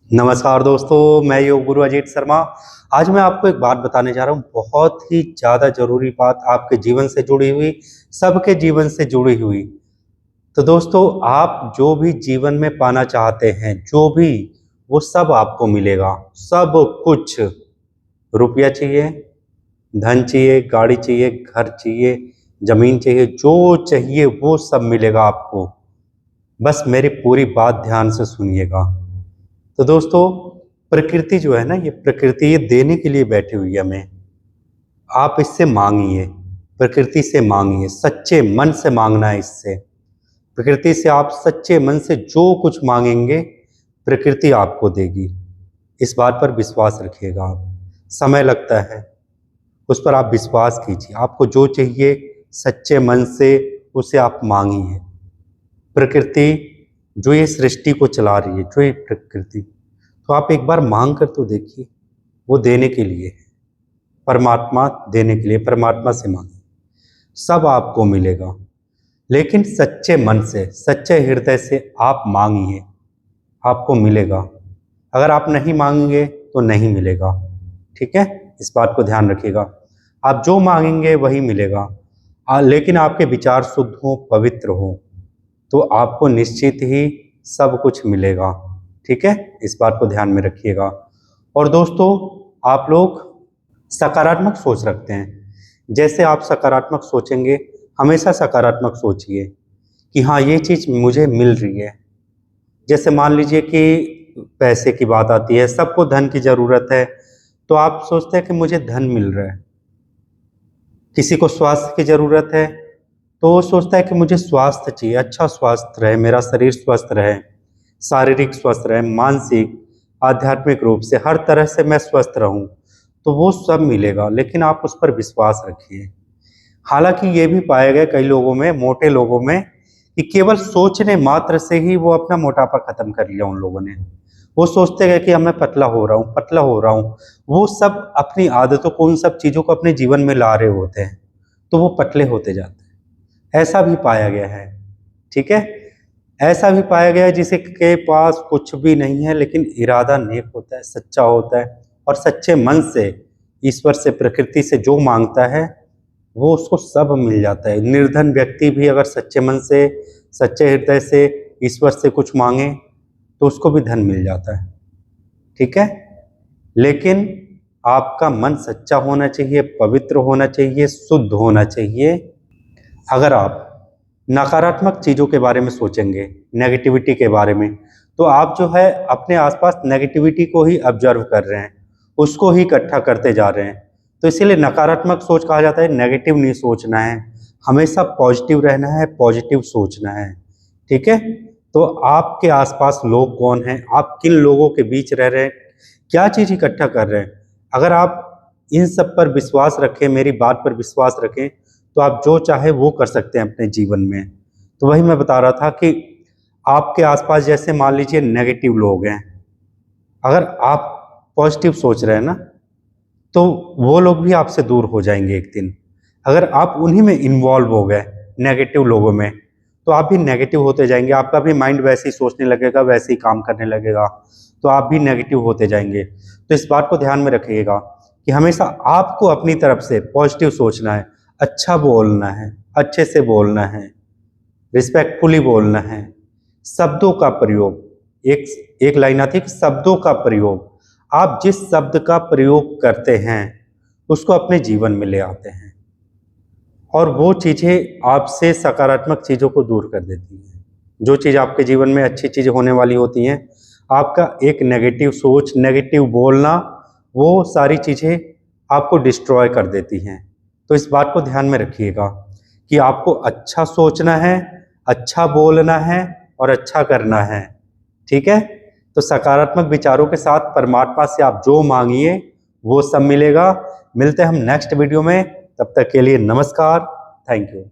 नमस्कार दोस्तों, मैं योग गुरु अजीत शर्मा। आज मैं आपको एक बात बताने जा रहा हूँ, बहुत ही ज़्यादा ज़रूरी बात, आपके जीवन से जुड़ी हुई, सबके जीवन से जुड़ी हुई। तो दोस्तों, आप जो भी जीवन में पाना चाहते हैं, जो भी, वो सब आपको मिलेगा, सब कुछ। रुपया चाहिए, धन चाहिए, गाड़ी चाहिए, घर चाहिए, ज़मीन चाहिए, जो चाहिए वो सब मिलेगा आपको। बस मेरी पूरी बात ध्यान से सुनिएगा। तो दोस्तों, प्रकृति जो है ना, ये प्रकृति ये देने के लिए बैठी हुई है हमें। आप इससे मांगिए, प्रकृति से मांगिए, सच्चे मन से मांगना है इससे। प्रकृति से आप सच्चे मन से जो कुछ मांगेंगे, प्रकृति आपको देगी। इस बात पर विश्वास रखिएगा आप। समय लगता है, उस पर आप विश्वास कीजिए। आपको जो चाहिए सच्चे मन से उसे आप मांगिए। प्रकृति जो ये सृष्टि को चला रही है, जो ये प्रकृति, तो आप एक बार मांग कर तो देखिए। वो देने के लिए है, परमात्मा देने के लिए, परमात्मा से मांगिए, सब आपको मिलेगा। लेकिन सच्चे मन से, सच्चे हृदय से आप मांगिए, आपको मिलेगा। अगर आप नहीं मांगेंगे तो नहीं मिलेगा। ठीक है, इस बात को ध्यान रखिएगा। आप जो मांगेंगे वही मिलेगा। लेकिन आपके विचार शुद्ध हो, पवित्र हो, तो आपको निश्चित ही सब कुछ मिलेगा। ठीक है, इस बात को ध्यान में रखिएगा। और दोस्तों, आप लोग सकारात्मक सोच रखते हैं। जैसे आप सकारात्मक सोचेंगे, हमेशा सकारात्मक सोचिए कि हाँ, ये चीज़ मुझे मिल रही है। जैसे मान लीजिए कि पैसे की बात आती है, सबको धन की ज़रूरत है, तो आप सोचते हैं कि मुझे धन मिल रहा है। किसी को स्वास्थ्य की ज़रूरत है, तो वो सोचता है कि मुझे स्वास्थ्य चाहिए, अच्छा स्वास्थ्य रहे, मेरा शरीर स्वस्थ रहे, शारीरिक स्वस्थ रहे, मानसिक, आध्यात्मिक रूप से, हर तरह से मैं स्वस्थ रहूं। तो वो सब मिलेगा, लेकिन आप उस पर विश्वास रखिए। हालांकि ये भी पाया गया कई लोगों में, मोटे लोगों में, कि केवल सोचने मात्र से ही वो अपना मोटापा खत्म कर लिया उन लोगों ने। वो सोचते गए कि अब मैं पतला हो रहा हूँ, पतला हो रहा हूँ। वो सब अपनी आदतों को, उन सब चीज़ों को अपने जीवन में ला रहे होते हैं, तो वो पतले होते जाते हैं। ऐसा भी पाया गया है। ठीक है, ऐसा भी पाया गया है जिसे के पास कुछ भी नहीं है, लेकिन इरादा नेक होता है, सच्चा होता है, और सच्चे मन से, ईश्वर से, प्रकृति से जो मांगता है वो उसको सब मिल जाता है। निर्धन व्यक्ति भी अगर सच्चे मन से, सच्चे हृदय से ईश्वर से कुछ मांगे तो उसको भी धन मिल जाता है। ठीक है, लेकिन आपका मन सच्चा होना चाहिए, पवित्र होना चाहिए, शुद्ध होना चाहिए। अगर आप नकारात्मक चीज़ों के बारे में सोचेंगे, नेगेटिविटी के बारे में, तो आप जो है अपने आसपास नेगेटिविटी को ही ऑब्जर्व कर रहे हैं, उसको ही इकट्ठा करते जा रहे हैं। तो इसीलिए नकारात्मक सोच कहा जाता है। नेगेटिव नहीं सोचना है, हमेशा पॉजिटिव रहना है, पॉजिटिव सोचना है। ठीक है, तो आपके आसपास लोग कौन हैं, आप किन लोगों के बीच रह रहे हैं, क्या चीज़ इकट्ठा कर रहे हैं, अगर आप इन सब पर विश्वास रखें, मेरी बात पर विश्वास रखें, तो आप जो चाहे वो कर सकते हैं अपने जीवन में। तो वही मैं बता रहा था कि आपके आसपास जैसे मान लीजिए नेगेटिव लोग हैं, अगर आप पॉजिटिव सोच रहे हैं ना, तो वो लोग भी आपसे दूर हो जाएंगे एक दिन। अगर आप उन्हीं में इन्वॉल्व हो गए, नेगेटिव लोगों में, तो आप भी नेगेटिव होते जाएंगे। आपका भी माइंड वैसे ही सोचने लगेगा, वैसे ही काम करने लगेगा, तो आप भी नेगेटिव होते जाएंगे। तो इस बात को ध्यान में रखिएगा कि हमेशा आपको अपनी तरफ से पॉजिटिव सोचना है, अच्छा बोलना है, अच्छे से बोलना है, रिस्पेक्टफुली बोलना है। शब्दों का प्रयोग, एक एक लाइन आती है कि शब्दों का प्रयोग, आप जिस शब्द का प्रयोग करते हैं उसको अपने जीवन में ले आते हैं, और वो चीज़ें आपसे सकारात्मक चीज़ों को दूर कर देती हैं। जो चीज़ आपके जीवन में अच्छी चीज़ें होने वाली होती हैं, आपका एक नेगेटिव सोच, नेगेटिव बोलना, वो सारी चीज़ें आपको डिस्ट्रॉय कर देती हैं। तो इस बात को ध्यान में रखिएगा कि आपको अच्छा सोचना है, अच्छा बोलना है, और अच्छा करना है। ठीक है, तो सकारात्मक विचारों के साथ परमात्मा से आप जो मांगिए वो सब मिलेगा। मिलते हैं हम नेक्स्ट वीडियो में, तब तक के लिए नमस्कार, थैंक यू।